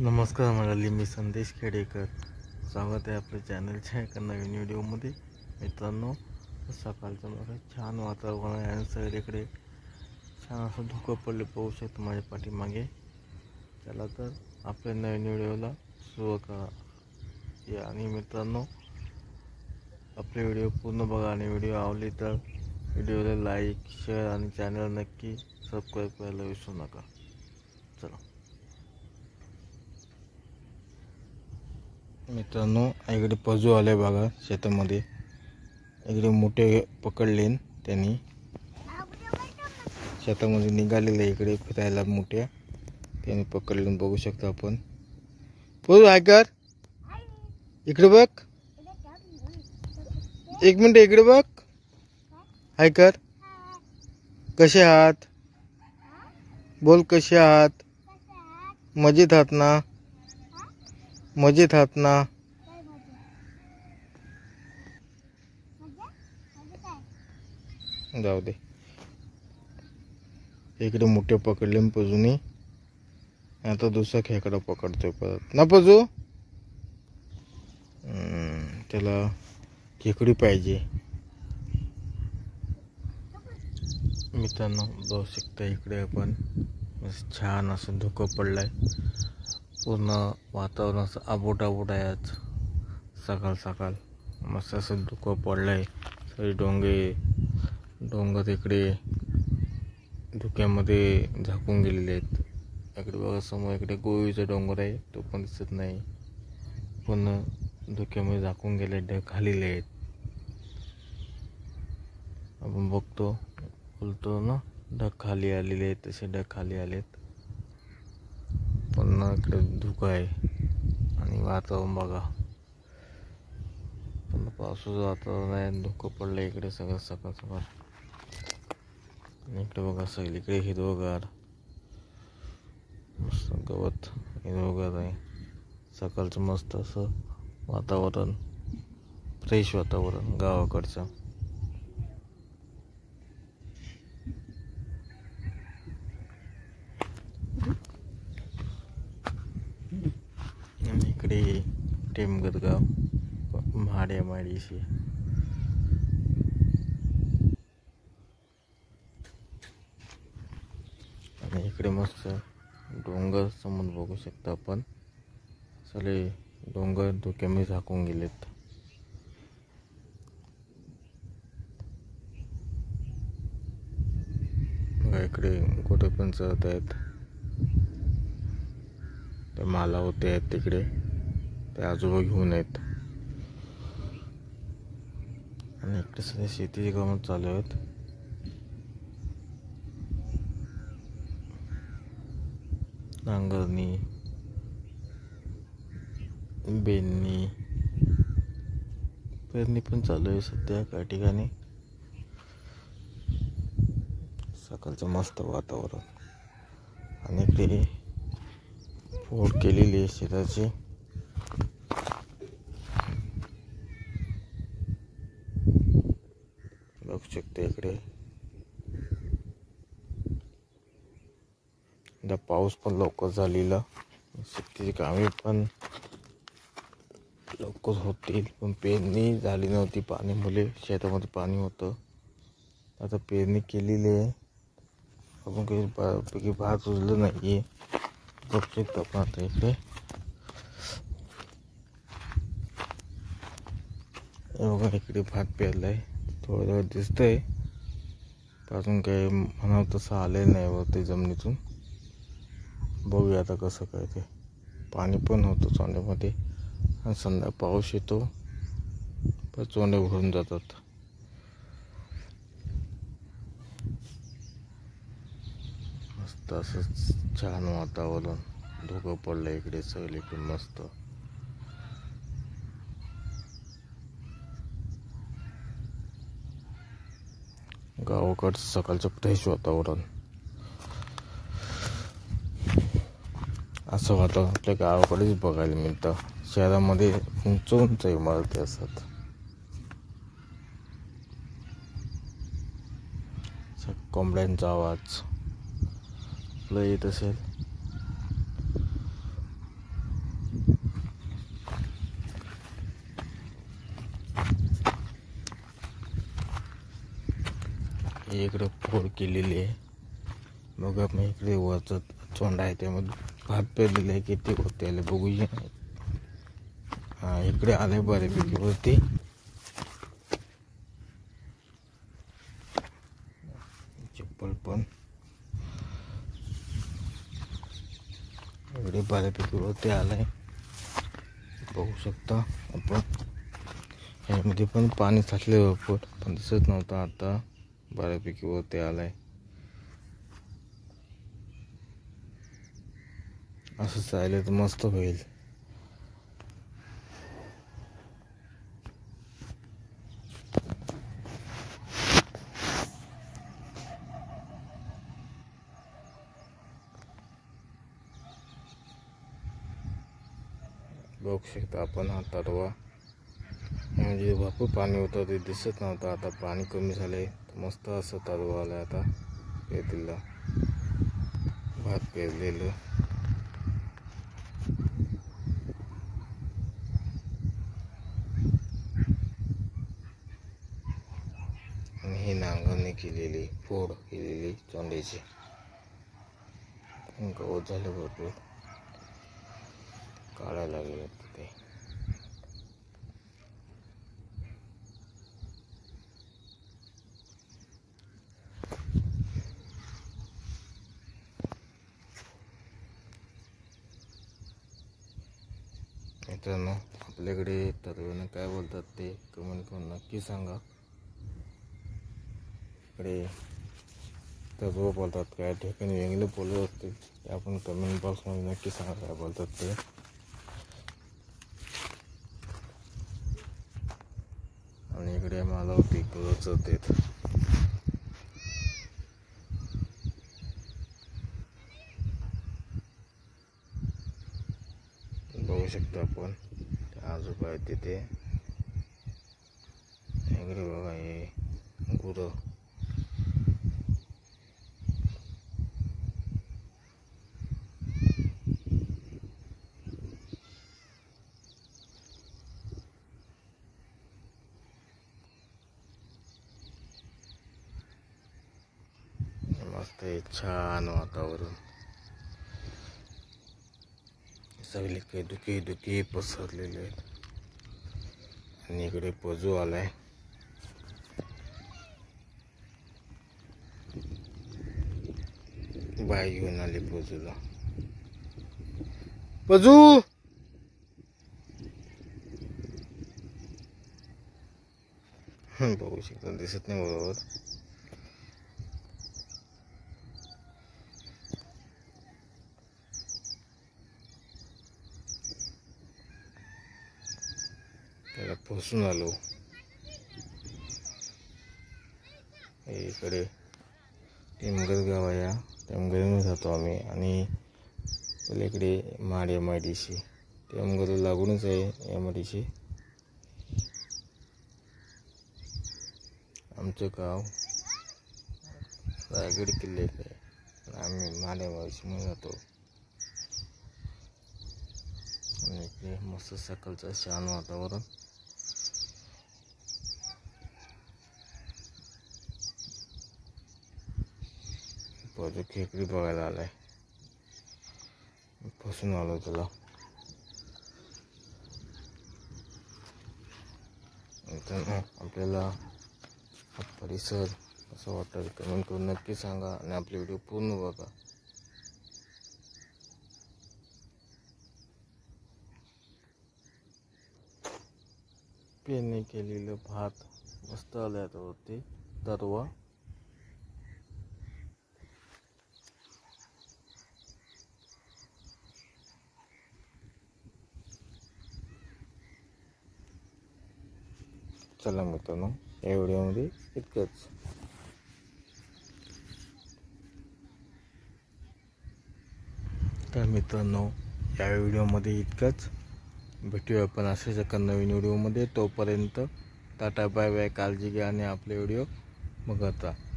नमस्कार मंडळी, मी संदेश खेडेकर. स्वागत आहे आपल्या चॅनलच्या एका नवीन व्हिडिओमध्ये. मित्रांनो, सकाळचं बघा छान वातावरण आहे आणि सगळीकडे छान असं धुकं पडले पाहू शकतो माझ्या पाठीमागे. चला तर आपल्या नवीन व्हिडिओला सुरू करा या. आणि मित्रांनो, आपले व्हिडिओ पूर्ण बघा आणि व्हिडिओ आवडली तर व्हिडिओला लाईक, शेअर आणि चॅनल नक्की सबस्क्राईब करायला विसरू नका. चला मित्रांनो, इकडे पजू आले बघा शेतामध्ये. इकडे मोठे पकडले त्यांनी, शेतामध्ये निघालेले इकडे फिरायला. मोठ्या त्यांनी पकडले बघू शकता आपण. पजू हाय कर, इकडे बघ. एक मिनिट इकडे बघ. हाय कर. कसे आहात बोल, कसे आहात? मजेत आहात ना? मजेत आहात ना? जाऊ दे. इकडे मोठे पकडले पजूने. आता दुसरा खेकडा पकडतोय परत ना पजू. त्याला खेकडी पाहिजे. मित्रांनो, बघू शकता इकडे आपण छान असं धुकं पडलंय. पूर्ण वातावरण असं आबोट आबोट आहे. आज सकाळ सकाळ मस्त असं धुकं पडलंय. सगळे डोंगर इकडे धुक्यामध्ये झाकून गेलेले आहेत. इकडे बघा समोर इकडे गोवीचा डोंगर आहे, तो पण दिसत नाही. पूर्ण धुक्यामध्ये झाकून गेले, ढग खालेले आहेत. आपण बोलतो ना, ढग खाली आलेले आहेत, तसे ढग खाली आलेत. पुन्हा इकडे धुकं आहे आणि वातावरण बघा, पुन्हा पावसाचं वातावरण आहे. धुकं पडलं इकडे सगळं सकाळ सकाळ. इकडे बघा सगळीकडे हिरवगार मस्त गवत हिरवगार आहे. सकाळचं मस्त असं वातावरण, फ्रेश वातावरण गावाकडचं. आणि इकडे टेमगदगाव माडीशी. आणि इकडे मस्त डोंगर समोर बघू शकता आपण. सगळे डोंगर धुक्यामध्ये झाकून गेलेत. इकडे कुठे पण चढत आहेत. ते माला होते आहेत तिकडे, ते आजोबा घेऊन आहेत. आणि इकडे सगळे शेतीची कामं चालू आहेत. नांगरणी, बेंनी, पेरणी पण चालू आहे सध्या काही ठिकाणी. सकाळचं मस्त वातावरण. आणि इकडे फोड केलेली आहे शेताची. बघू शकते इकडे. आता पाऊस पण लवकर झालेला, शेतीची कामे पण लवकर होतील. पण पेरणी झाली नव्हती पाण्यामुळे. शेतामध्ये पाणी होतं. आता पेरणी केलेली आहे. आपण काही बऱ्यापैकी भात उजलं नाही आहे. बघू शकतो आपण आता इकडे. बघा इकडे भात पेरलाय, थोडं थोडं दिसतंय. अजून काही म्हणावं तसं आलं नाही वरती जमिनीतून. बघूया आता कसं काय ते. पाणी पण होतं चोंड्यामध्ये आणि संध्या पाऊस येतो पण चोंडे भरून जातात. मस्त असं छान वातावरण. धुकं पडलं इकडे सगळीकडे मस्त. गावाकडचं सकाळचं फ्रेश वातावरण. असं वातावरण आपल्या गावाकडेच बघायला मिळतं. शहरामध्ये उंच उंच इमारती असतात. कोंबड्यांचा आवाज येत असेल. इकडे फोड केलेली आहे बघा. मी इकडे वरचा चोंडा आहे त्यामध्ये भात पेरलेला आहे. किती होते आले बघूया. इकडे आले बऱ्यापैकी वरती. चप्पल पण इकडे बऱ्यापैकी वरती आलाय बघू शकता आपण. यामध्ये पण पाणी साचले भरपूर पण दिसत नव्हतं. आता बऱ्यापैकी वरती आलाय. असंच राहिलं तर मस्त होईल. बघू शकता आपण हा तरवा. म्हणजे भरपूर पाणी होतं ते दिसत नव्हतं. आता पाणी कमी झालंय तर मस्त असं तरवा आलाय. आता पेरलेला भात पेरलेलं आणि ही नांगरणी केलेली फोड केलेली चोंड्याची. गवत झालं भरपूर काढायला लागले ते. मित्रांनो आपल्याकडे तरवेनं काय बोलतात ते कमेंट करून नक्की सांगा. इकडे तरव बोलतात काय ठिकाणी वेगळे बोलत असतील ते आपण कमेंट बॉक्समध्ये नक्की सांगा काय बोलतात ते. आणि इकडे मला गवत चरतात. बघू शकतो आपण आजोबा आहेत तिथे. इकडे बघा हे गुरं. मस्त आहे छान वातावरण. सगळे काही दुखी पसरलेले आहेत. आणि इकडे पजू आलाय. बाई घेऊन आली पजूला. पजू बघू शकता दिसत नाही बरोबर. त्याला फसून आलो. इकडे टेमघर गाव आहे. या टेमघरमध्ये जातो आम्ही. आणि पलीकडे माड MIDC टेमघर लागूनच आहे MIDC. आमचं गाव रायगड किल्ल्याकडे. आम्ही माड MIDC मध्ये जातो. आणि इकडे मस्त सकाळचं छान वातावरण. पजू खेकडी बघायला आलाय. फसून आलो त्याला. आपल्याला हा परिसर असं वाटतं कमेंट करून नक्की सांगा. आणि आपले व्हिडिओ पूर्ण बघा. पेरणी केलेलं भात मस्त आलं आता वरती तरवा. चला मित्रांनो या व्हिडिओमध्ये इतकंच. तर मित्रांनो या व्हिडिओमध्ये इतकंच. भेटूया आपण अशाच एका नवीन व्हिडिओमध्ये. तोपर्यंत टाटा बाय बाय. काळजी घ्या आणि आपले व्हिडिओ बघत राहा.